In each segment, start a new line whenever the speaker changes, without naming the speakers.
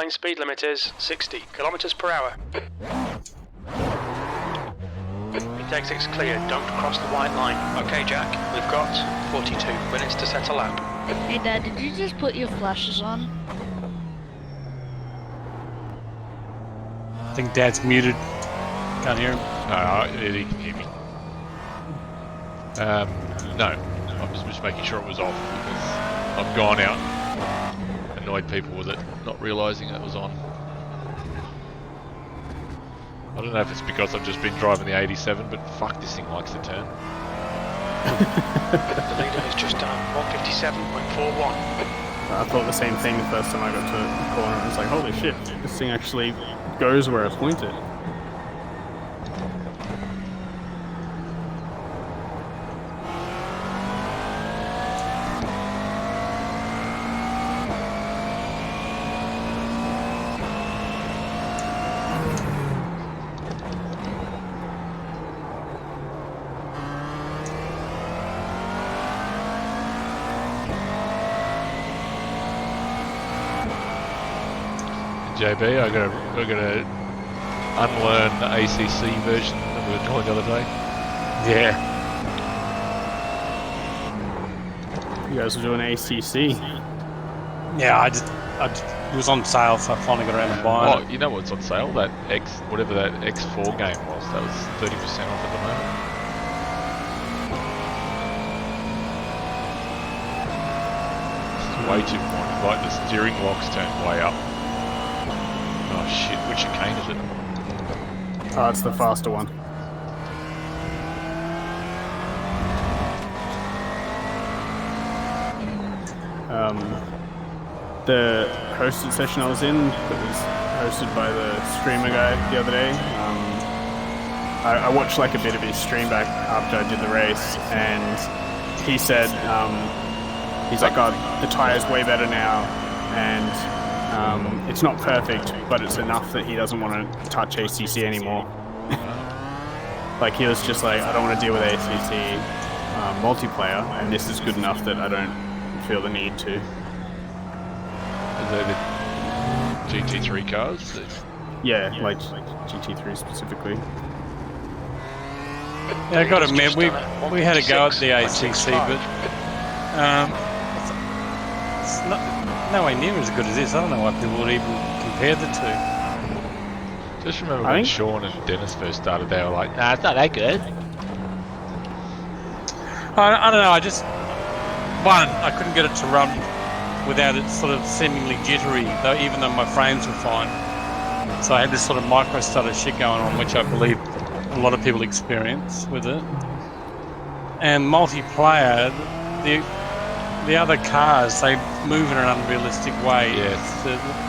lane speed limit is 60 kilometers per hour. Exit's clear, don't cross the white line. Okay, Jack, we've got 42 minutes to set a lap.
Hey Dad, did you just put your flashes on?
I think Dad's muted. Can't hear him.
No, he can hear me. No, I'm just making sure it was off because I've gone out, annoyed people with it, not realising it was on. I don't know if it's because I've just been driving the 87, but fuck, this thing likes to turn.
The leader has just done 157.41.
I thought the same thing the first time I got to the corner. I was like, holy shit, this thing actually goes where it's pointed.
JB, I gotta unlearn the ACC version that we were doing the other day.
Yeah.
You guys are doing ACC.
Yeah, it was on sale, so I finally got around to buying it.
Oh, you know what's on sale? That whatever that X4 game was, that was 30% off at the moment. This is way too pointy. Like the steering lock's turned way up. Oh shit, which chicane is it?
Oh, it's the faster one. The hosted session I was in, that was hosted by the streamer guy the other day, I watched like a bit of his stream back after I did the race, and he said, he's like, oh, the tire's way better now, and it's not perfect, but it's enough that he doesn't want to touch ACC anymore. Like, he was just like, I don't want to deal with ACC multiplayer, and this is good enough that I don't feel the need to.
Are they the GT3 cars?
Yeah, like GT3 specifically.
Yeah, I got to admit, we had a go at the ACC, but it's not nowhere near as good as this. I don't know why people would even compare the two.
Just remember when Sean and Dennis first started, they were like, nah, it's not that good.
I don't know, I couldn't get it to run without it sort of seemingly jittery, even though my frames were fine. So I had this sort of micro stutter shit going on, which I believe a lot of people experience with it. And multiplayer, the other cars, they move in an unrealistic way.
Yes.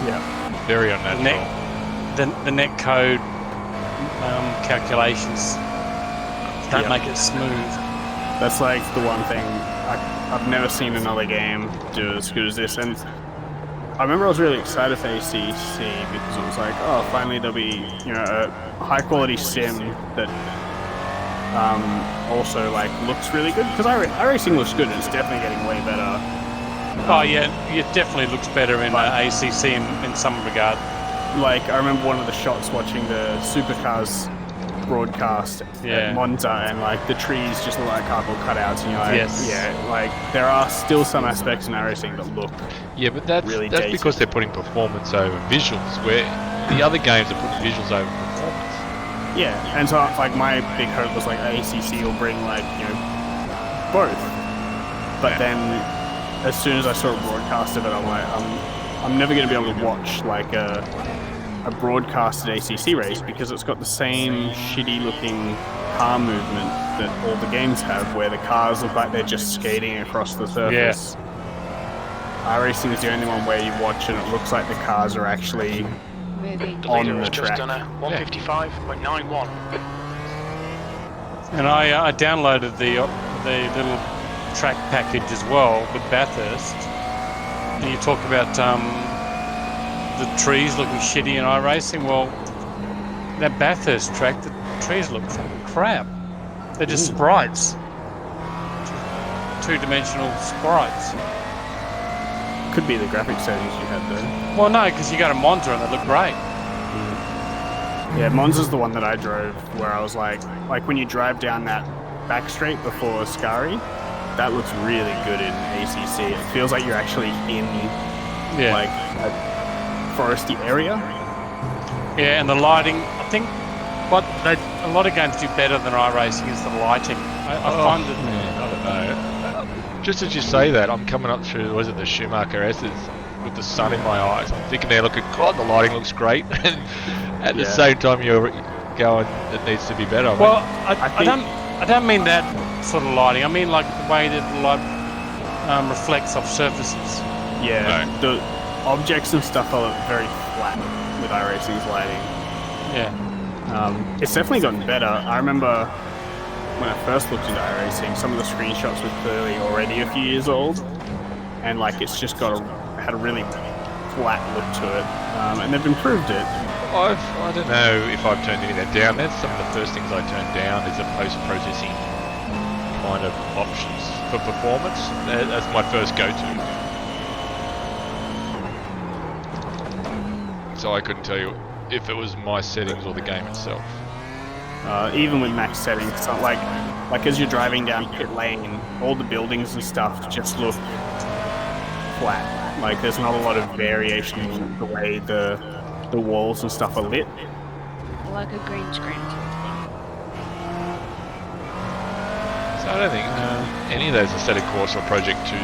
Yeah.
Very unnatural.
The net code calculations don't make it smooth.
That's like the one thing I've never seen another game do as good as this. And I remember I was really excited for ACC because it was like, oh, finally there'll be, you know, a high quality sim that also like looks really good. Because iRacing looks good, and it's definitely getting way better.
Oh yeah, it definitely looks better in ACC in some regard.
Like, I remember one of the shots watching the Supercars broadcast at Monza, and like the trees just look like cardboard cutouts, and you're like, yeah, like there are still some aspects in iRacing that look
that's
really
that's
dated.
because they're putting performance over visuals, where the other games are putting visuals over performance.
Yeah, and so like my big hope was like ACC will bring like, you know, both. But then as soon as I saw a broadcast of it, I'm like, I'm never going to be able to watch like a broadcasted ACC race because it's got the same shitty looking car movement that all the games have, where the cars look like they're just skating across the surface. iRacing is the only one where you watch and it looks like the cars are actually on the track.
Just done a 155.91.
And I downloaded the little track package as well with Bathurst. And you talk about the trees looking shitty in iRacing. Well, that Bathurst track, the trees look fucking crap. They're just sprites. Two-dimensional sprites.
Could be the graphic settings you had though.
Well, no, because you go to Monza and they look great.
Yeah, Monza's the one that I drove where I was like when you drive down that back straight before Ascari, that looks really good in ACC. It feels like you're actually in
Yeah.
like a foresty area.
Yeah, and the lighting, I think what a lot of games do better than iRacing is the lighting. I find that...
Man, I don't know. Just as you say that, I'm coming up through, was it the Schumacher S's with the sun in my eyes. I'm thinking there, look, God, the lighting looks great. And at the same time, you're going, it needs to be better.
Well, I don't mean that sort of lighting. I mean like the way that the light reflects off surfaces.
Yeah,
Right.
the objects and stuff are very flat with iRacing's lighting.
Yeah.
It's definitely gotten better. I remember when I first looked into iRacing, some of the screenshots were clearly already a few years old, and like it's just had a really flat look to it, and they've improved it.
I don't know if I've turned any of that down. That's some of the first things I turned down is the post-processing kind of options for performance. That's my first go-to. So I couldn't tell you if it was my settings or the game itself.
Even with max settings, it's not like as you're driving down pit lane, all the buildings and stuff just look flat. Like there's not a lot of variation in the way the walls and stuff are lit.
Like a green screen.
So I don't think any of those aesthetic course or Project 2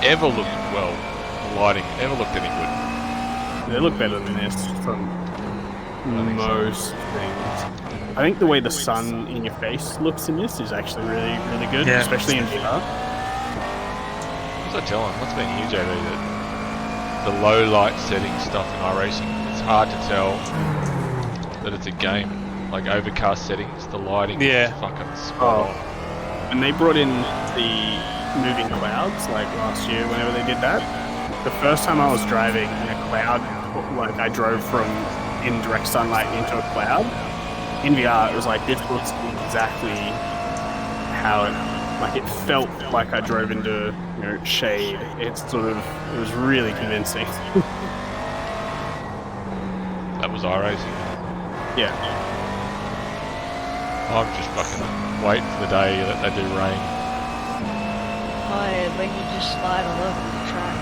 ever looked well. The lighting ever looked any good.
They look better than this from most things. I think the way the sun in your face looks in this is actually really, really good,
Yeah.
especially in VR.
As I tell them, what's been huge over that the low light setting stuff in iRacing, it's hard to tell that it's a game. Like overcast settings, the lighting is fucking spot on.
And they brought in the moving clouds like last year whenever they did that. The first time I was driving in a cloud, like I drove from in direct sunlight into a cloud. In VR, it was like, this looks exactly how it felt like I drove into, shade. It was really convincing.
That was iRacing.
Yeah.
I'm just fucking waiting for the day that they do rain.
Oh, yeah, when you just slide all over the track.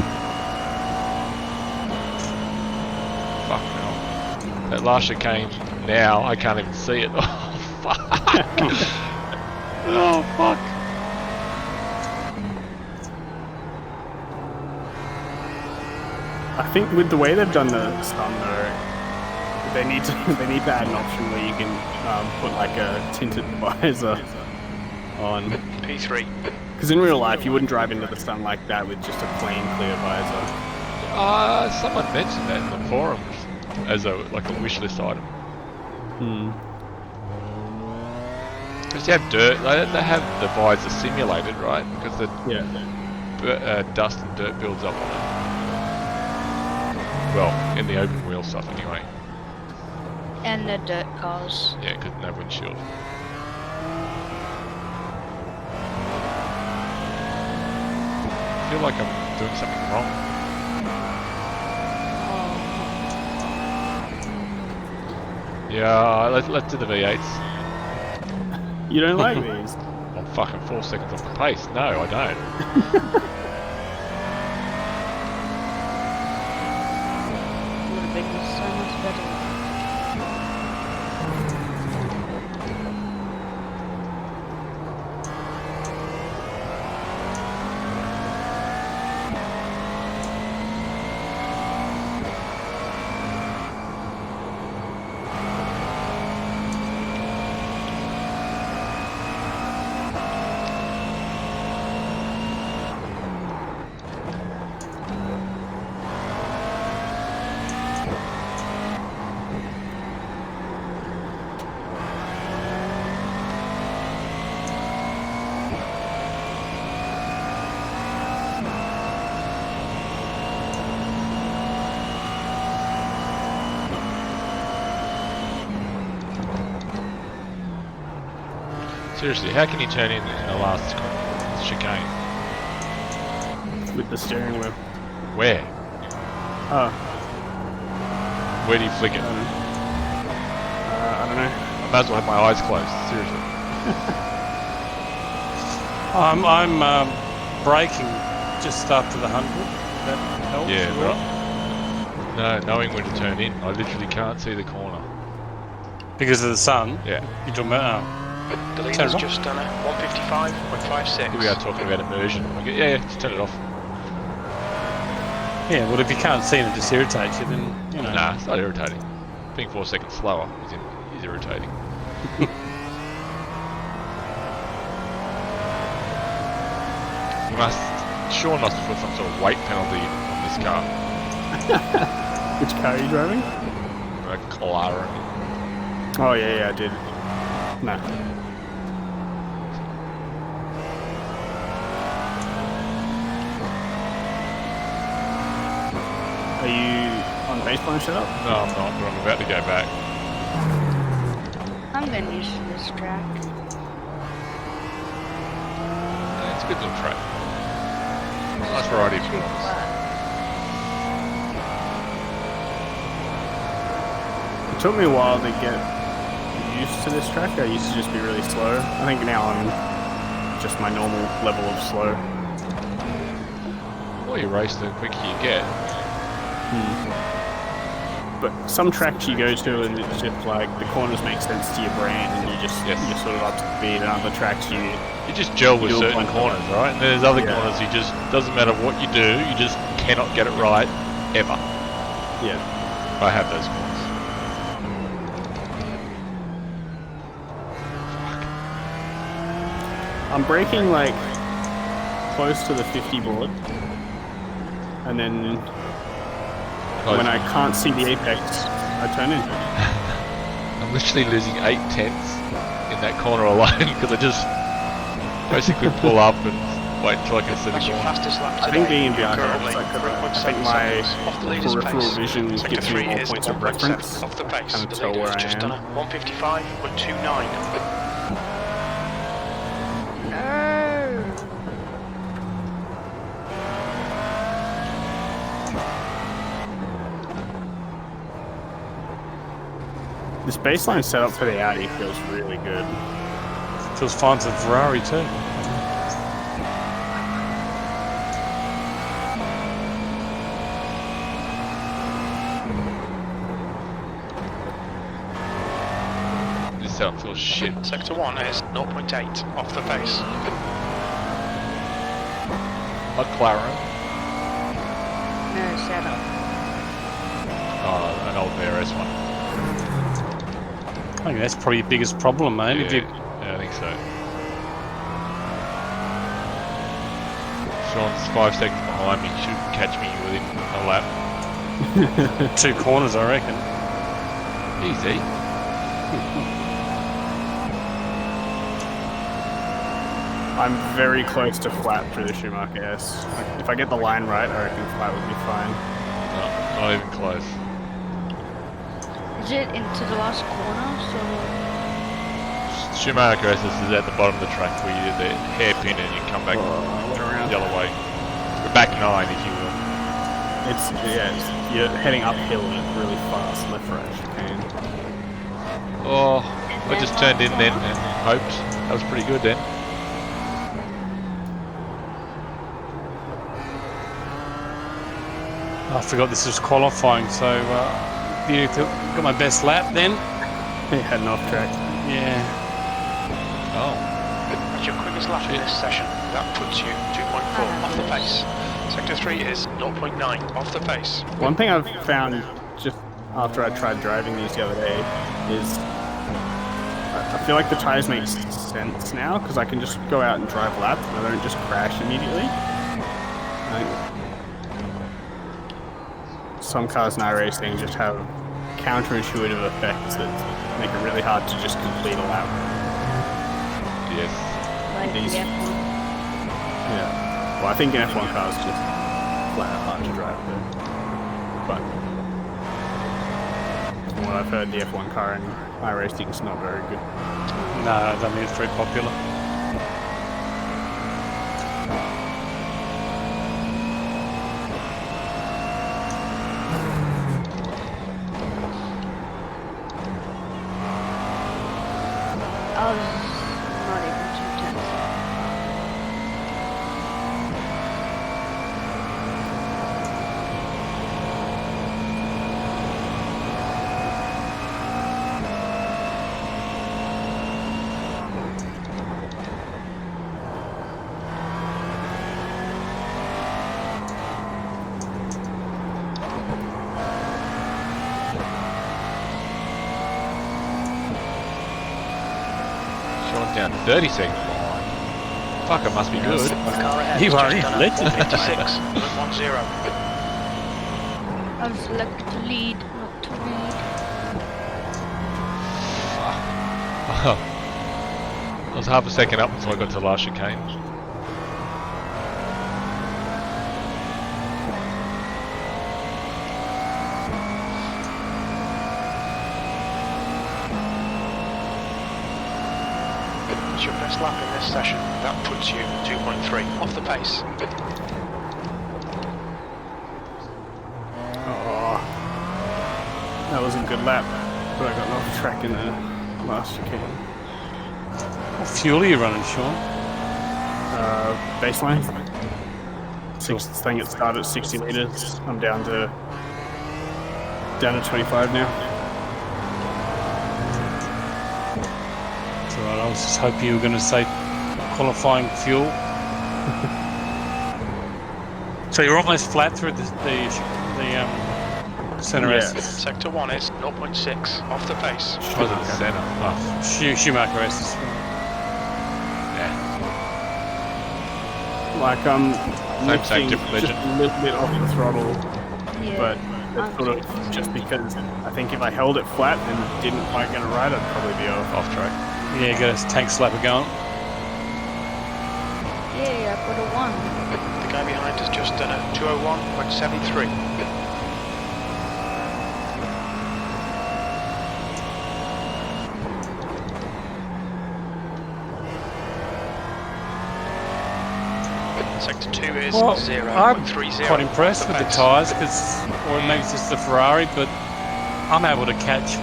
Fuck no. That last chicane now, I can't even see it. Oh, fuck. Oh, fuck.
I think with the way they've done the sun though, they need to add an option where you can put like a tinted visor on.
P3.
Because in real life, you wouldn't drive into the sun like that with just a plain clear visor.
Someone mentioned that in the forums as a wish list item. Because you have dirt, they have the visor simulated, right? Because the dust and dirt builds up on it. Well, in the open wheel stuff anyway.
And the dirt cars.
Yeah, because no windshield. I feel like I'm doing something wrong. Yeah, let's do the V8s.
You don't like these?
I'm fucking 4 seconds off the pace. No, I don't.
Would have been so much better.
Seriously, how can you turn in the last chicane?
With the steering wheel.
Where?
Oh,
Where do you flick it?
I don't know.
I might as well have my eyes closed. Seriously.
I'm braking just after the 100. That helps.
Yeah,
as well.
No, knowing when to turn in, I literally can't see the corner.
Because of the sun.
Yeah.
You're talking about.
The
Turn
leader's
it off.
just done a 155.56.
Here we are talking about immersion. Okay, yeah, just turn it off.
Yeah. Well, if you can't see and it just irritates you, then you know.
Nah, it's not irritating. Being 4 seconds slower is irritating. Sean must have put some sort of weight penalty on this car.
Which car are you driving?
A Clara.
Oh yeah, I did. No. Are you on baseline setup?
No, I'm not, but I'm about to go back.
I'm getting used to this track.
Yeah, it's a good little track. Nice variety of corners.
It took me a while to get used to this track. I used to just be really slow. I think now I'm just my normal level of slow.
The more you race, the quicker you get.
But some tracks you go to and it's just like the corners make sense to your brain and you're sort of up to speed, and other tracks you
just gel with
do a
certain
bunch of
corners, right? And there's other
Yeah.
corners you just, doesn't matter what you do, you just cannot get it right, ever.
yeah.
I have those corners.
I'm braking like close to the 50 board, and then when I can't see the apex, I turn in.
I'm literally losing 8/10 in that corner alone because I just basically pull up and wait until I can see the
That's your
corner.
fastest lap
I
today.
think being in behind
Currently
helps. I
3.7
think my
seconds off the leader's
peripheral
pace.
vision
Sector
gives me
3
more
is
points of
1.7
reference.
off the pace.
Kind of
The
tell
leader
where
has
I
just
am.
done a 155.29.
No.
This baseline setup for the Audi feels really good.
Feels fine to Ferrari too.
This setup feels shit.
Sector 1 is 0.8 off the pace.
McLaren.
No setup.
Oh, an old BRS one.
I think that's probably your biggest problem, mate. If you,
Yeah, I think so. Sean's 5 seconds behind me. Should catch me within a lap.
2 corners, I reckon.
Easy.
I'm very close to flat through the Schumacher S. If I get the line right, I reckon flat would be fine.
No, not even close.
Is it into the last corner? So
Schumacher S is at the bottom of the track where you do the hairpin and you come back the other way. We're back 9, if you will.
You're heading uphill and it's really fast, left, right, chicane.
Oh, I just turned in then and hoped. That was pretty good then.
I forgot this was qualifying, so you got my best lap then?
You're heading off track.
Yeah.
Oh,
That's your quickest lap in this session. That puts you 2.4 off the pace. Sector 3 is 0.9 off the pace.
One thing I've found just after I tried driving these the other day is I feel like the tires make sense now because I can just go out and drive laps and I don't just crash immediately. Some cars in iRacing just have counterintuitive effects that make it really hard to just complete a lap.
yes.
like
These-
the F1.
Yeah. Well, I think an F1 car is just flat out hard to drive though. But from what I've heard, the F1 car in iRacing is not very good.
No, I don't think it's very popular.
down 30 seconds behind. Fuck, it must be good.
The car ahead
You
has
are
just done a
legend.
56.10.
I was lucky to lead, not to lead.
I was half a second up until I got to the last chicane.
It's your best lap in this session. That puts you 2.3 off the pace.
Oh, that was a good lap, but I got off track in the last chicane.
What fuel are you running, Sean?
Baseline. Thing it started at 60 meters. I'm down to 25 now.
It's alright, I was just hoping you were going to say qualifying fuel. So you're almost flat through the centre
Yes.
S.
Sector 1 is 0.6 off the pace.
I was at the centre. Oh,
Schumacher S.
yeah.
Like I'm
Same,
lifting
different
just
legend.
a little bit off the throttle,
Yeah.
but that's sort of just because I think if I held it flat and didn't quite get it right, I'd probably be off.
Off track.
Yeah, get a tank slapper going.
Yeah, I got a 1.
The guy behind has just done a 201.73. Sector 2 is
Well,
0.30.
I'm quite impressed
off
with the
pace.
tyres, because, or maybe it's just the Ferrari, but I'm able to catch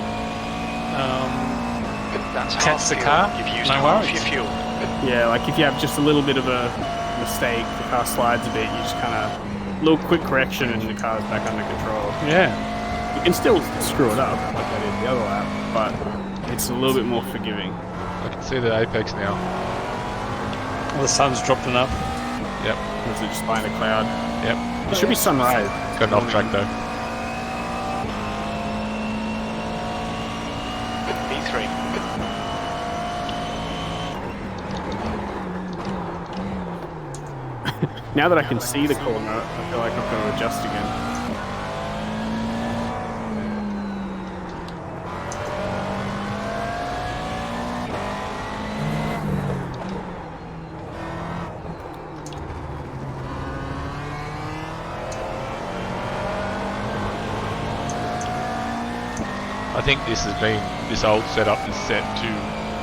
That's
catch
half
the
fuel.
car,
You've used
no
half
worries.
your fuel.
Yeah, like if you have just a little bit of a mistake, the car slides a bit, you just kind of little quick correction and the car's back under control.
Yeah.
You can still screw it up like I did the other lap, but it's a little bit more forgiving.
I can see the apex now.
Well, the sun's dropped enough.
Yep.
Is it just behind a cloud?
Yep.
It should be sunrise.
Got an off track though.
B3.
Now that I can see the corner, I feel like I've got to adjust again.
I think this old setup is set too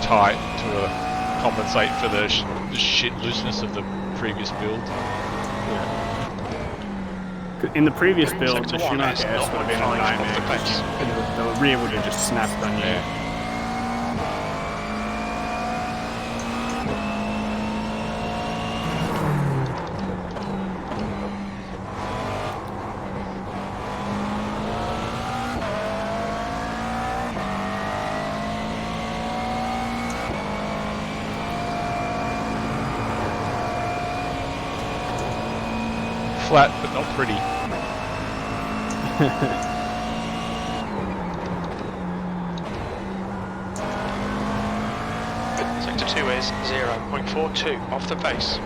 tight to compensate for the shit looseness of the previous build.
In the previous build,
Sector
the
1 is
Schumacher S would have been a
0.5 off
nightmare.
the pace.
The rear would have just snapped on you.
Yeah. Flat but not pretty.
Sector 2 is 0.42 off the pace.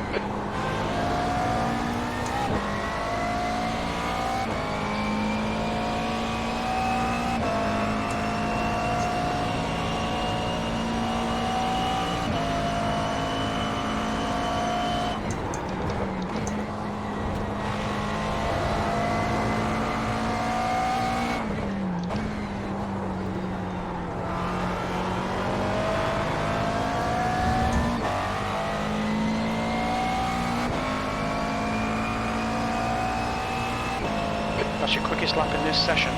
That's your quickest lap in this session.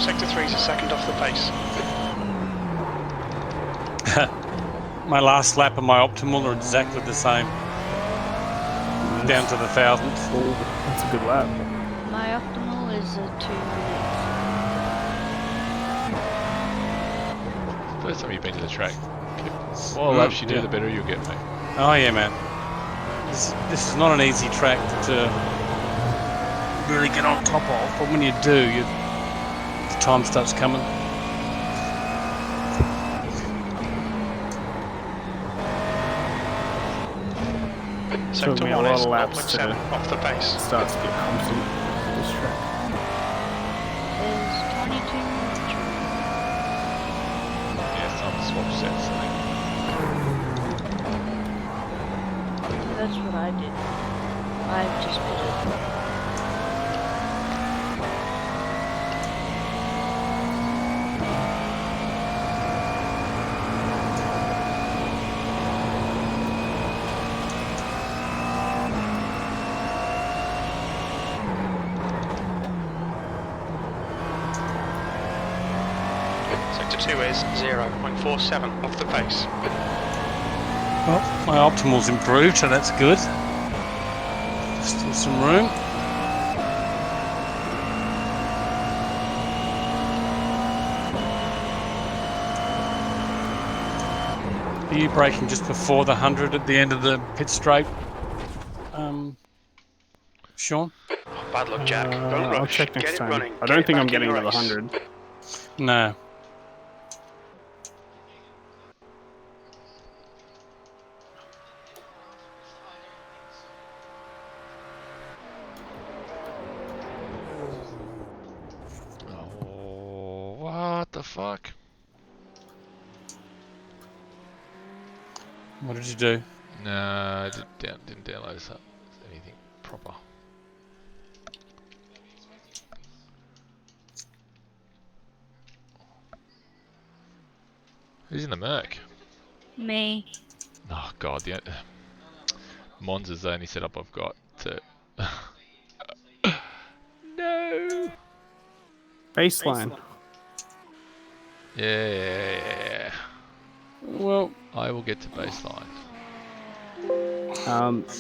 Sector 3 is a second off the pace.
My last lap and my optimal are exactly the same. Down to the thousandth.
That's a good lap.
My optimal is a 2 minutes.
First time you've been to the track. The more laps you do,
yeah.
the better you'll get, mate.
Oh yeah, man. This is not an easy track to really get on top of, but when you do, the time starts coming.
Took
Sector
me a
1
lot
is
of laps
0.7
to
off the pace.
start to get confident with this track.
Is 22 true?
Yeah, some swap sets, I think.
That's what I did. I've just pitted.
Sector 2 is 0.47 off the pace.
Well, my optimal's improved, so that's good. Still some room. Are you braking just before the 100 at the end of the pit straight, Sean?
Oh, bad luck, Jack. Don't
I'll
rush.
check
Get
next
it
time.
running.
I
Get
don't
it
think I'm
back in
getting to the
race.
100.
No.
Oh, what the fuck?
What did you do?
No, I didn't download anything proper. Who's in the Merc?
Me.
Oh god, the Monza's the only setup I've got to... No!
Baseline.
Yeah.
Well,
I will get to baseline.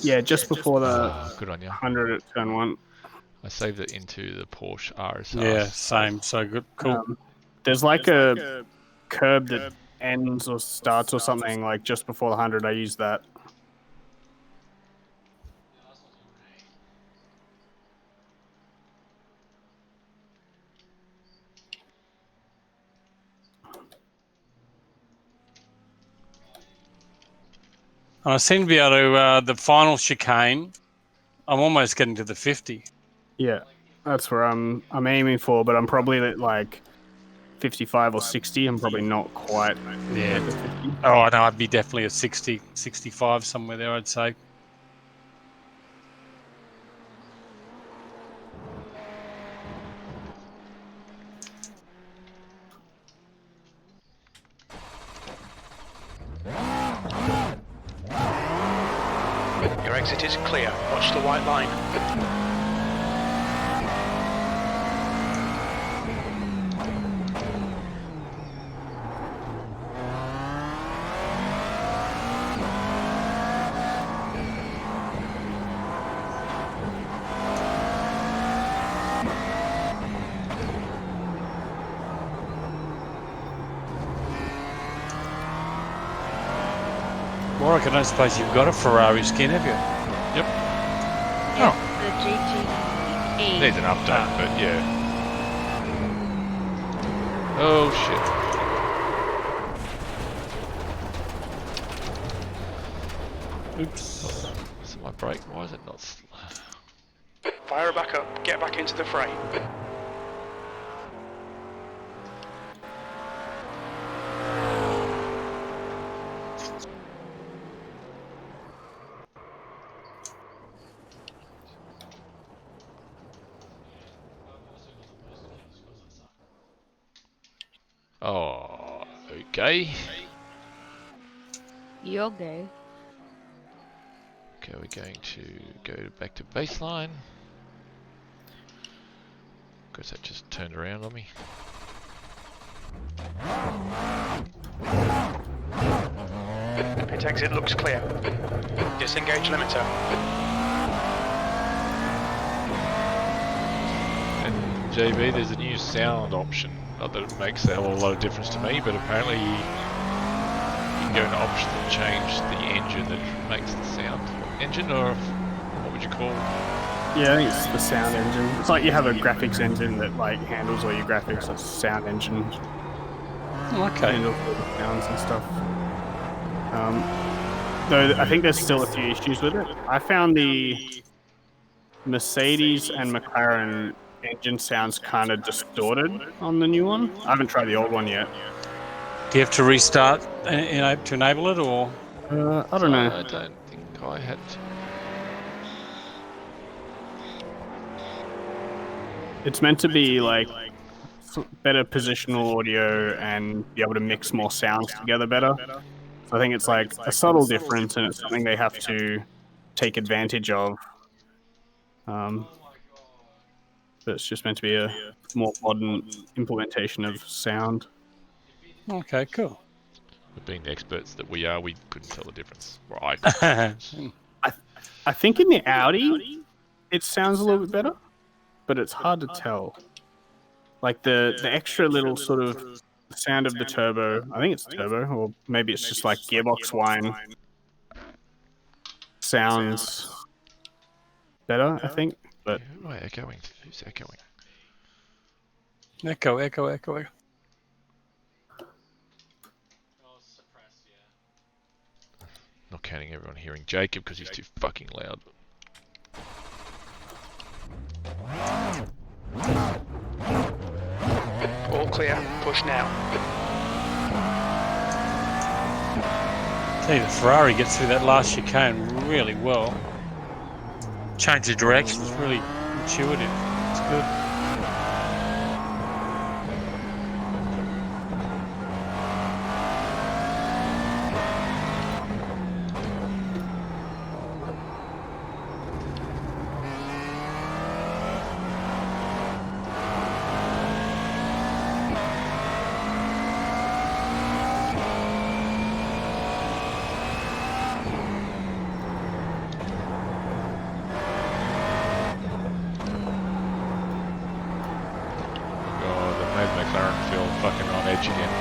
Yeah, just before the
Good on you.
100 at turn 1.
I saved it into the Porsche RSR.
yeah, same. So good. Cool.
There's like a curb that ends or starts or something like just before the 100. I use that.
And I seem to be able to, the final chicane, I'm almost getting to the 50.
Yeah, that's where I'm aiming for, but I'm probably at like 55 or 60. I'm probably not quite
Yeah.
at the 50.
Oh, I know. I'd be definitely a 60, 65 somewhere there, I'd say.
Your exit is clear. Watch the white line.
Warwick, I don't suppose you've got a Ferrari skin, have you?
Yep.
Yeah, the GTE.
Needs an update, but yeah. Oh shit.
Oops.
So my brake, why is it not...
Fire her back up. Get back into the fray.
Oh, okay.
You're gay.
Okay, we're going to go back to baseline. Guess that just turned around on me.
Pit exit looks clear. Disengage limiter.
And JB, there's a new sound option. Not that it makes a hell of a lot of difference to me, but apparently you can go into options and change the engine that makes the sound. Engine, or what would you call?
Yeah, I think it's the sound engine. It's like you have a graphics engine that like handles all your graphics. It's a sound engine.
Okay.
Handles all the sounds and stuff. though I think there's still a few issues with it. I found the Mercedes and McLaren engine sounds kind of distorted on the new one. I haven't tried the old one yet.
Do you have to restart to enable it, or?
I don't know.
I don't think I had to.
It's meant to be like better positional audio and be able to mix more sounds together better. So I think it's like a subtle difference, and it's something they have to take advantage of. But it's just meant to be a more modern implementation of sound.
Okay, cool.
But being the experts that we are, we couldn't tell the difference. Or I couldn't.
I think in the Audi, it sounds a little bit better, but it's hard to tell. Like the extra little sort of sound of the turbo, I think it's turbo, or maybe it's just like gearbox whine sounds better, I think. But
Who am I echoing? Who's echoing?
Echo.
Not counting everyone hearing Jacob because he's too fucking loud.
All clear. Push now.
I tell you, the Ferrari gets through that last chicane really well. Change of direction is really intuitive. It's good.
God, that made McLaren feel fucking on edge again.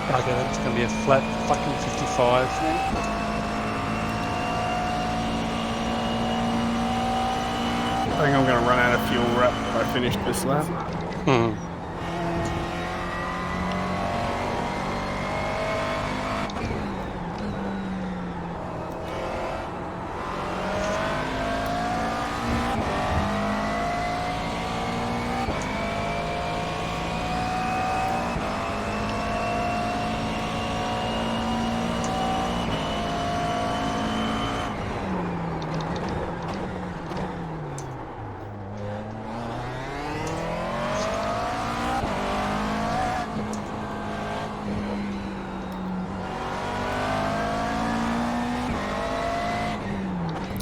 Okay, that's going to be a flat fucking 55 then.
I think I'm going to run out of fuel right when I finish this lap.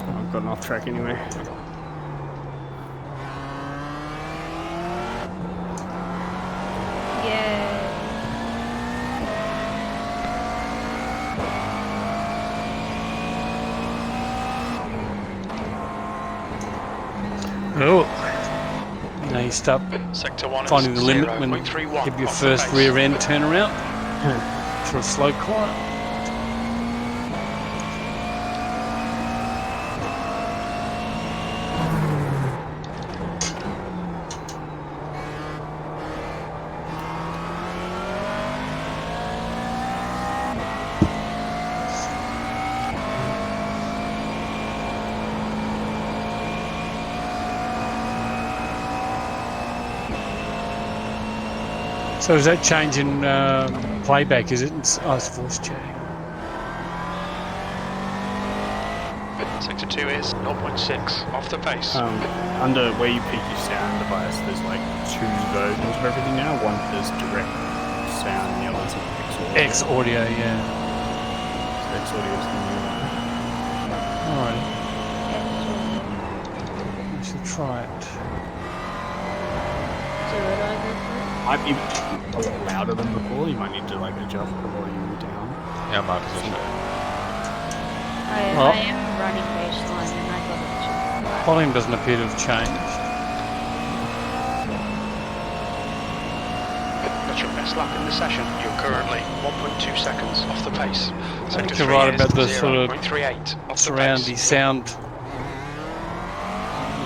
I've gotten off track anyway.
Yeah.
Oh. Now you start
Sector 1
finding
is
the limit when you
0.31
give your
off the
first
pace.
rear end turnaround for a slow corner. So is that change in playback, is it? Oh, it's voice chatting.
Sector 2 is 0.6 off the pace.
Under where you pick your sound device, there's like two versions of everything now. One is direct sound, and the other one's X audio.
X audio, yeah.
So X audio is the new one.
Alright. Let's right.
So where do I go through?
Might be a lot louder than before. You might need to like adjust the volume down.
How my position?
Well-
I am running baseline and I got it to
Volume doesn't appear to have changed.
That's your best lap in the session. You're currently 1.2 seconds off the pace.
I
Sector
think you're
3
right
is
about the sort of
0.38 off the
surroundy
pace.
sound.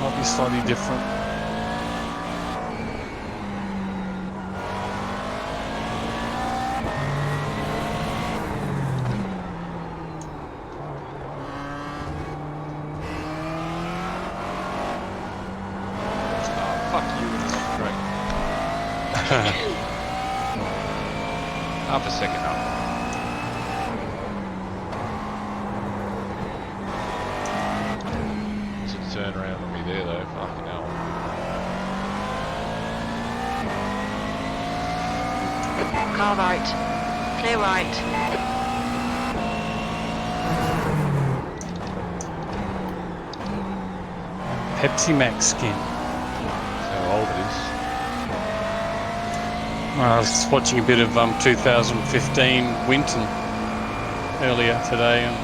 Might be slightly different.
Fuck you in the long track. Half a second up. It's a turn around on me there though, fucking hell.
Car right. Clear right.
Pepsi Max skin.
That's how old it is.
I was watching a bit of 2015 Winton earlier today, and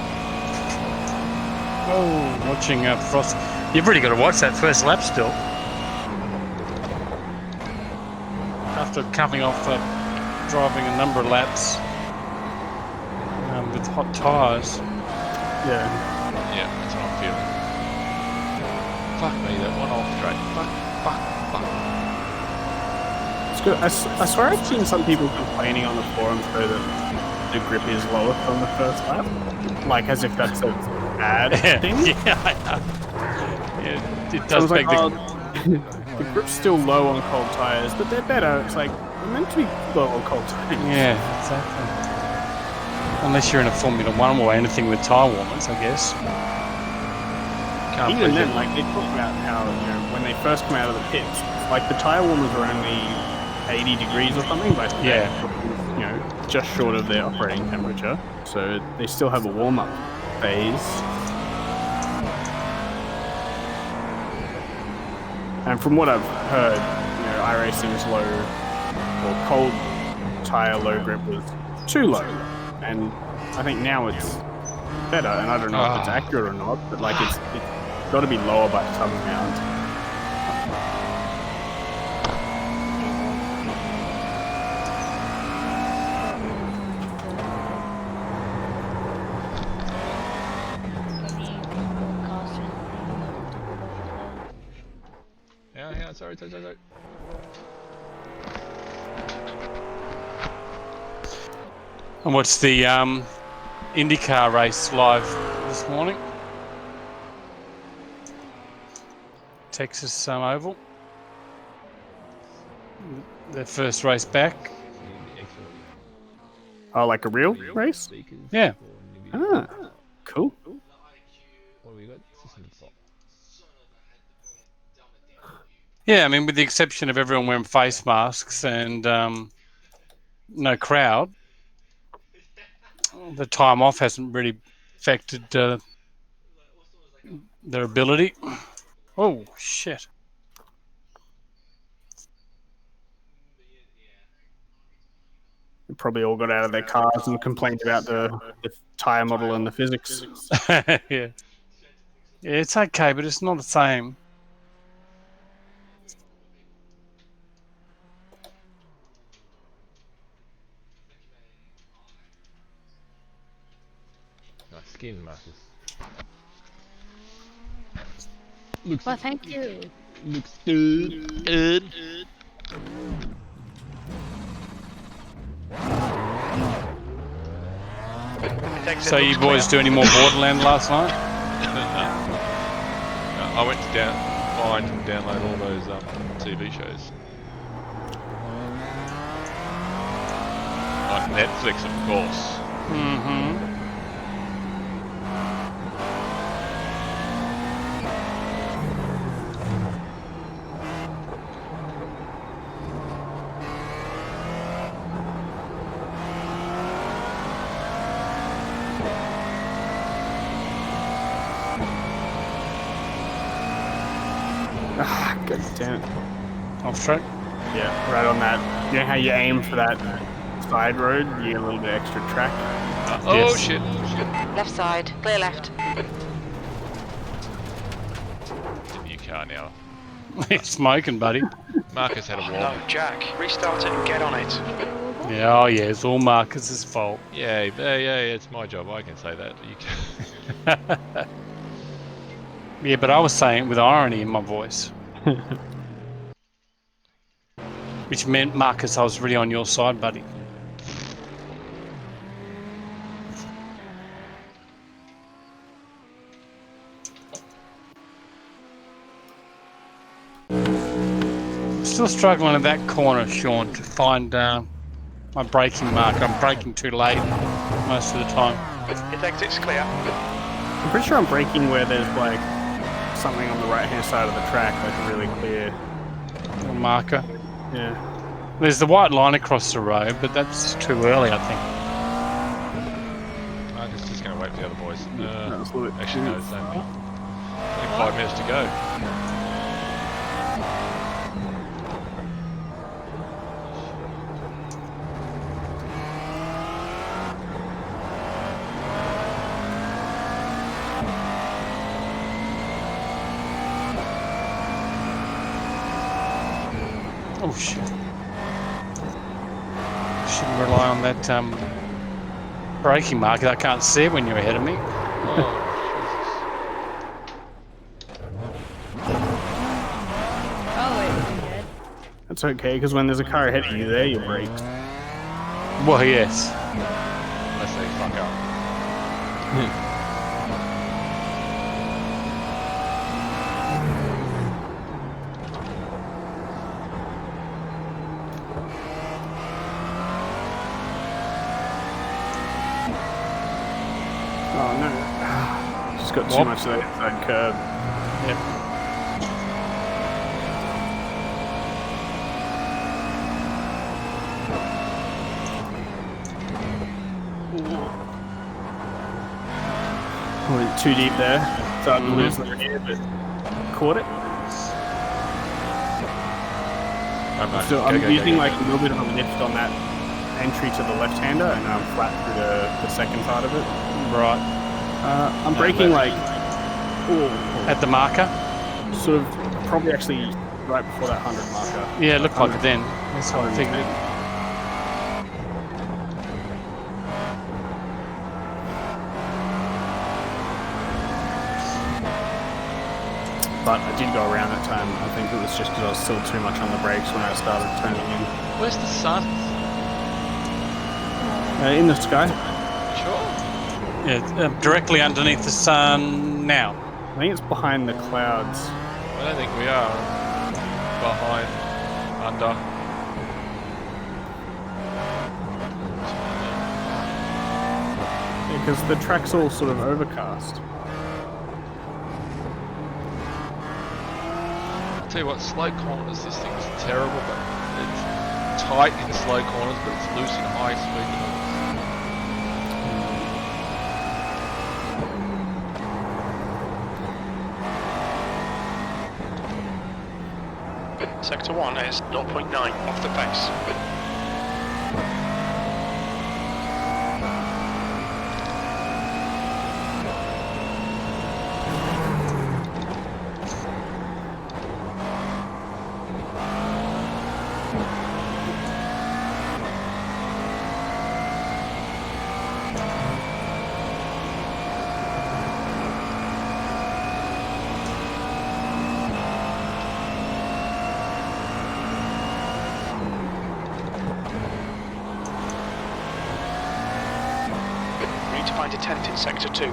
watching Frost. You've really got to watch that first lap still. After coming off driving a number of laps with hot tyres.
Yeah.
Yeah, that's what I'm feeling. Fuck me, that one off straight. Fuck.
It's good. I swear I've seen some people complaining on the forums though that the grip is lower from the first lap. Like as if that's a bad thing.
Yeah, it
I
does
was like,
beg the...
oh, the grip's still low on cold tires, but they're better. It's like, they're meant to be low on cold tires.
Yeah, exactly. Unless you're in a Formula 1 or anything with tyre warmers, I guess.
Can't
Even
please
then,
it.
like, they talk about how, when they first come out of the pits, like, the tyre warmers are only 80 degrees or something, but
Yeah.
they're, just short of their operating temperature. So they still have a warm-up phase. And from what I've heard, iRacing's low or cold tire low grip was too low, and I think now it's better. And I don't know if it's accurate or not, but like it's got to be lower by some amount.
Yeah, sorry.
I watched the IndyCar race live this morning. Texas Oval. Their first race back.
Oh, like a real race?
Yeah.
Ah, cool.
Yeah, I mean, with the exception of everyone wearing face masks and no crowd, the time off hasn't really affected their ability. Oh, shit.
They probably all got out of their cars and complained about the tire model and the physics.
Yeah. Yeah, it's okay, but it's not the same.
Nice skin, Marcus.
Well, thank you.
Looks good.
So you boys do any more Borderland last night?
I went to find and download all those TV shows. On Netflix, of course.
Mm-hmm.
Ah, god damn it.
Off track.
Yeah, right on that. You know how you aim for that side road? You get a little bit extra track.
Oh
Yes.
shit.
Left side. Clear left.
In your car now.
It's smoking, buddy.
Marcus had a
Oh,
wall.
no, Jack, restart it and get on it.
Yeah, oh yeah, it's all Marcus's fault.
Yeah, it's my job. I can say that. You can.
Yeah, but I was saying it with irony in my voice. Which meant, Marcus, I was really on your side, buddy. Still struggling at that corner, Sean, to find my braking mark. I'm braking too late most of the time.
His exit's clear.
I'm pretty sure I'm braking where there's like something on the right hand side of the track, like a really clear.
Little marker.
Yeah.
There's the white line across the road, but that's too early, I think.
Marcus is just going to wait for the other boys.
That was a little bit
Actually, no, it's only 5 minutes to go.
Oh shit. Shouldn't rely on that braking marker. I can't see it when you're ahead of me.
Oh,
Oh, wait, you dead?
That's okay, because when there's a car ahead of you there, you brake.
Well, yes.
unless they fuck up.
Oh no. Just got too
What?
much of that inside curb.
Yep.
Went too deep there. Started to lose the rear, but caught it. So I'm using like a little bit of a lift on that entry to the left-hander, and I'm flat through the second part of it.
Right.
I'm braking like
At the marker?
sort of probably actually right before that 100 marker.
Yeah, it looked like it then. That's how I figured it.
But I did go around that time. I think it was just because I was still too much on the brakes when I started turning in.
Where's the sun?
In the sky.
Sure.
Yeah, directly underneath the sun now.
I think it's behind the clouds.
I don't think we are. Behind, under.
Because the track's all sort of overcast.
I'll tell you what, slow corners, this thing's terrible, but it's tight in slow corners, but it's loose in high speed corners.
Sector 1 is 0.9 off the pace. Need to find a tent in Sector 2.
Need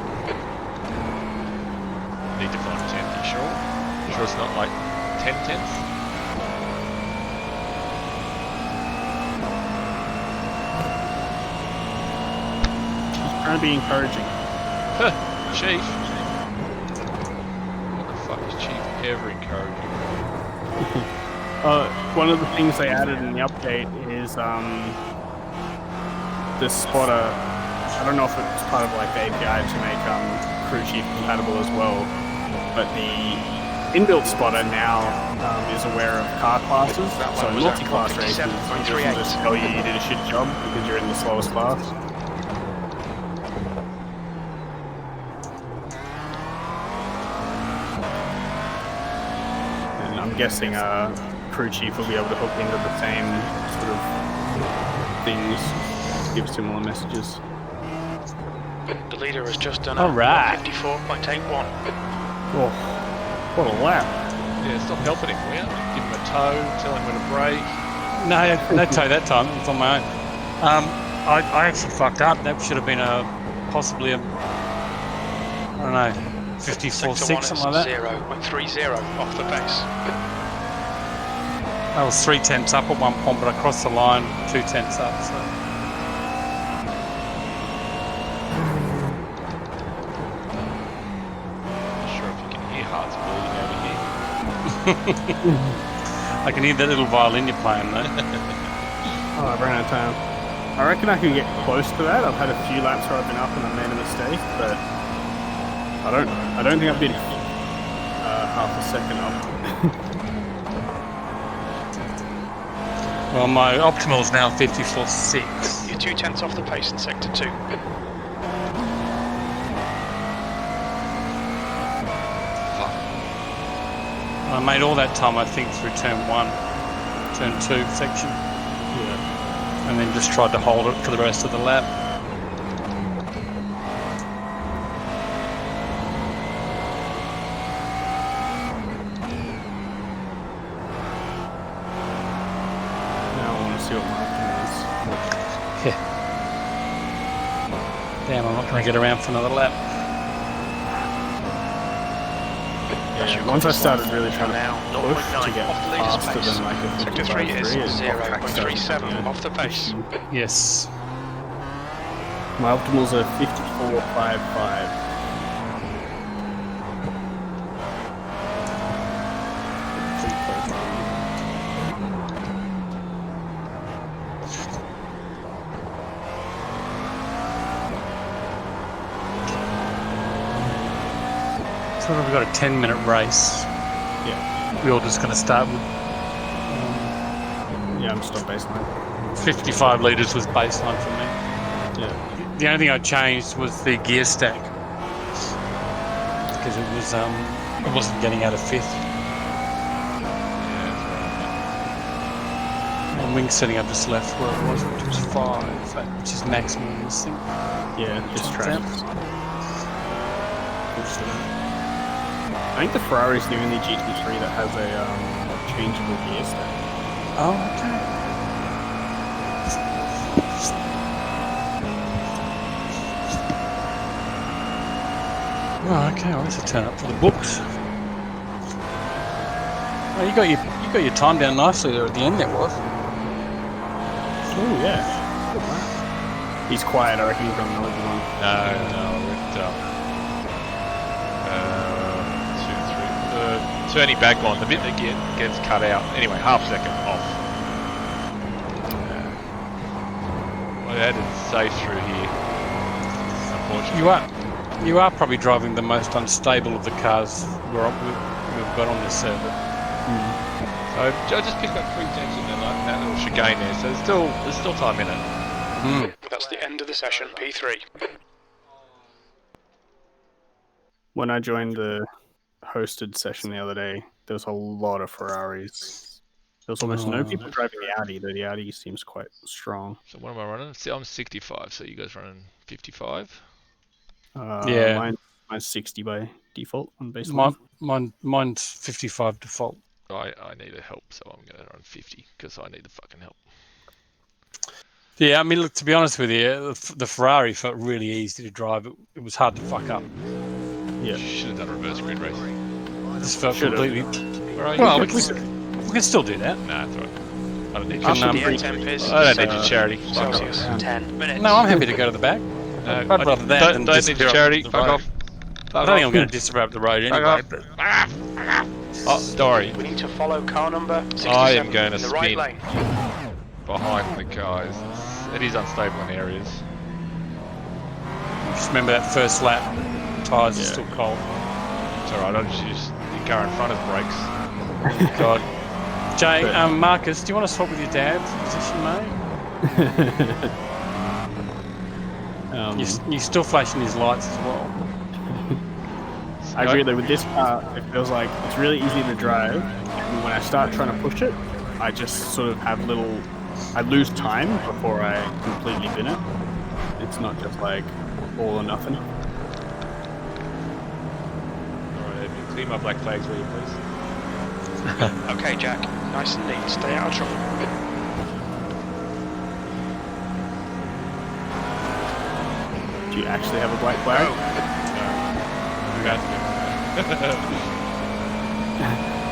to find a tent, you sure? You sure it's not like 10 tents?
Trying to be encouraging.
Chief. What the fuck is Chief ever encouraging?
One of the things they added in the update is this spotter. I don't know if it's part of like the API to make crew chief compatible as well, but the inbuilt spotter now is aware of car classes.
That
So
one
in
was at
multi-class races, it
157.38.
doesn't just tell you you did a shit job because you're in the slowest class. And I'm guessing crew chief will be able to hook into the same sort of things, give similar messages.
The leader has just done
All right.
54.81.
Oh, what a lap!
Yeah, stop helping him, will you? Give him a tow, tell him where to brake.
No tow that time. It was on my own. I actually fucked up. That should have been possibly a, I don't know, 54.6, something like that.
0.30 off the pace.
I was 3/10 up at one point, but I crossed the line 2/10 up. So.
Not sure if you can hear hearts bleeding over here.
I can hear that little violin you're playing though.
Oh, I ran out of time. I reckon I can get close to that. I've had a few laps where I've been up and I made a mistake, but I don't think I've been half a second up.
Well, my optimal is now 54.6.
You're 2/10 off the pace in sector 2.
I made all that time, I think, through turn 1, turn 2 section.
Yeah.
And then just tried to hold it for the rest of the lap.
Now I want to see what my optimal is.
Yeah. Damn, I'm not going to get around for another lap.
Yeah, once I started really trying
Now
to push
0.9
to get
off the leader's
faster
pace.
than like a
Sector 3 is
55.3,
0.37 off the pace.
Yes.
My optimals are 54.55.
So we've got a 10-minute race.
Yeah,
We're all just going to start with
yeah, I'm still baseline.
55 litres was baseline for me.
Yeah.
The only thing I changed was the gear stack because it wasn't getting out of 5th. And wing setting I just left where it was, which was 5, which is maximum in this thing.
Yeah, just
Turns
tracks. I think the Ferrari's the only GT3 that has a changeable gear stack.
Oh, okay. Oh, okay. Well, this will turn up for the books. Oh, you got your time down nicely there at the end. There was.
Oh yeah. Good lap. He's quiet. I reckon he's got another good one.
No, turning back on, the bit that gets cut out. Anyway, half second off. I had it safe through here. Unfortunately.
You are probably driving the most unstable of the cars we've got on this server.
So I just picked up 3 tenths in that little chicane there. So there's still time in it.
That's the end of the session, P3.
When I joined the hosted session the other day, there was a lot of Ferraris. There was almost no people driving the Audi, though the Audi seems quite strong.
So what am I running? See, I'm 65. So you guys running 55?
Yeah.
Mine's 60 by default on baseline.
Mine's 55 default.
I need a help, so I'm going to run 50 because I need the fucking help.
Yeah, I mean, look, to be honest with you, the Ferrari felt really easy to drive. It was hard to fuck up.
Yeah.
Should have done reverse grid racing.
This felt
Should've.
completely.
Where are you?
Well, we can still do that.
Nah, that's all right. I don't need
Can,
your
The end temp is
I don't need your charity. Fuck off.
Celsius, 10 minutes.
No, I'm happy to go to the back.
No,
I'd rather that than
don't need your
disappear
charity.
the
Fuck
road.
off.
I don't think I'm going to disrupt the road
Fuck
anyway.
off.
But
Oh, Dory.
We need to follow car number 67
I am going to
in the right
spin.
lane.
Behind the guys. It is unstable in areas.
just remember that first lap. Tyres are still cold.
It's alright, I'll just use the car in front of brakes.
God. Jay,
But-
Marcus, do you want to swap with your dad, position, mate? You're still flashing his lights as well.
I agree that with this car, it feels like it's really easy to drive. And when I start trying to push it, I just sort of have I lose time before I completely bin it. It's not just like all or nothing.
Alright, Edmund, clear my black flags, will you please?
Okay, Jack. Nice and neat. Stay out of trouble.
Do you actually have a black flag?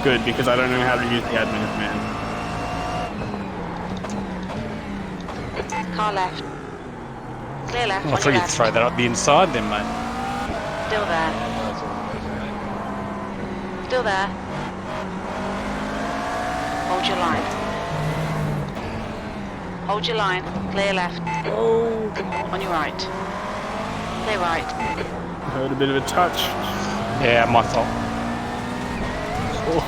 Good, because I don't know how to use the admin command.
Car left. Clear left.
I
On
thought
your
you'd
left.
throw that up the inside then, mate.
Still there. Still there. Hold your line. Hold your line. Clear left.
Oh.
On your right. Clear right.
Heard a bit of a touch.
Yeah, my fault.
Oh,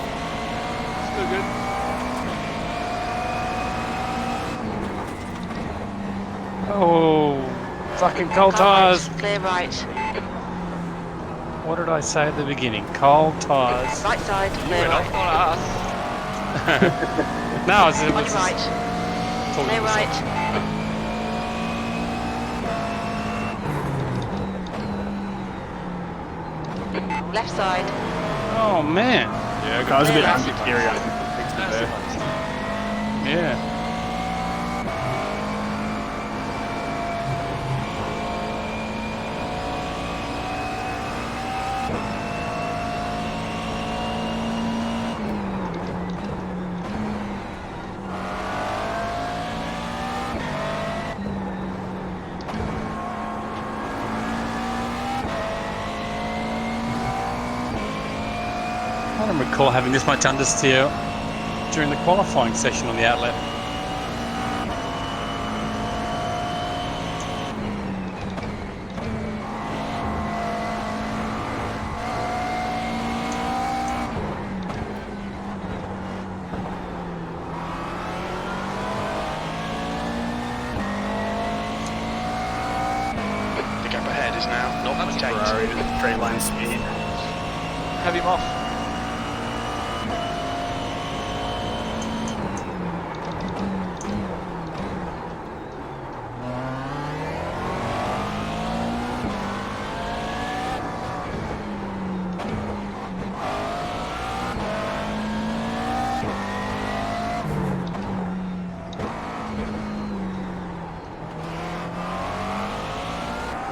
Still good.
Oh, fucking cold
Car
tires.
right. Clear right.
What did I say at the beginning? Cold tires.
Right side.
You
Clear
went off,
right.
not us.
No, I was
On your right.
talking
Clear
to
right. Left side.
Oh man.
Yeah,
the car's a bit
Yeah.
anti-theory. I think fixed it there.
Yeah. I don't recall having this much understeer during the qualifying session on the outlet.
The gap ahead is now 0.8.
Ferrari at straight line speed.
have him off.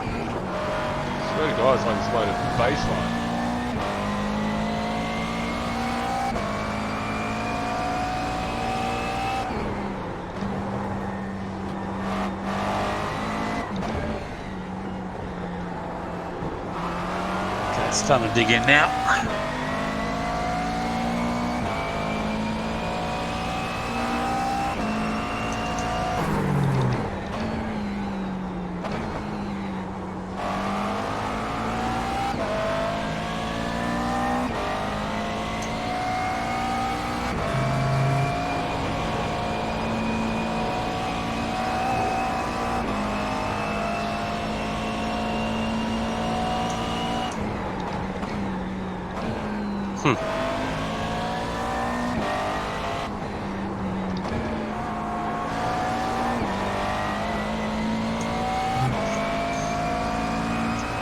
Swear to God, it's like it's loaded baseline.
Okay, it's starting to dig in now.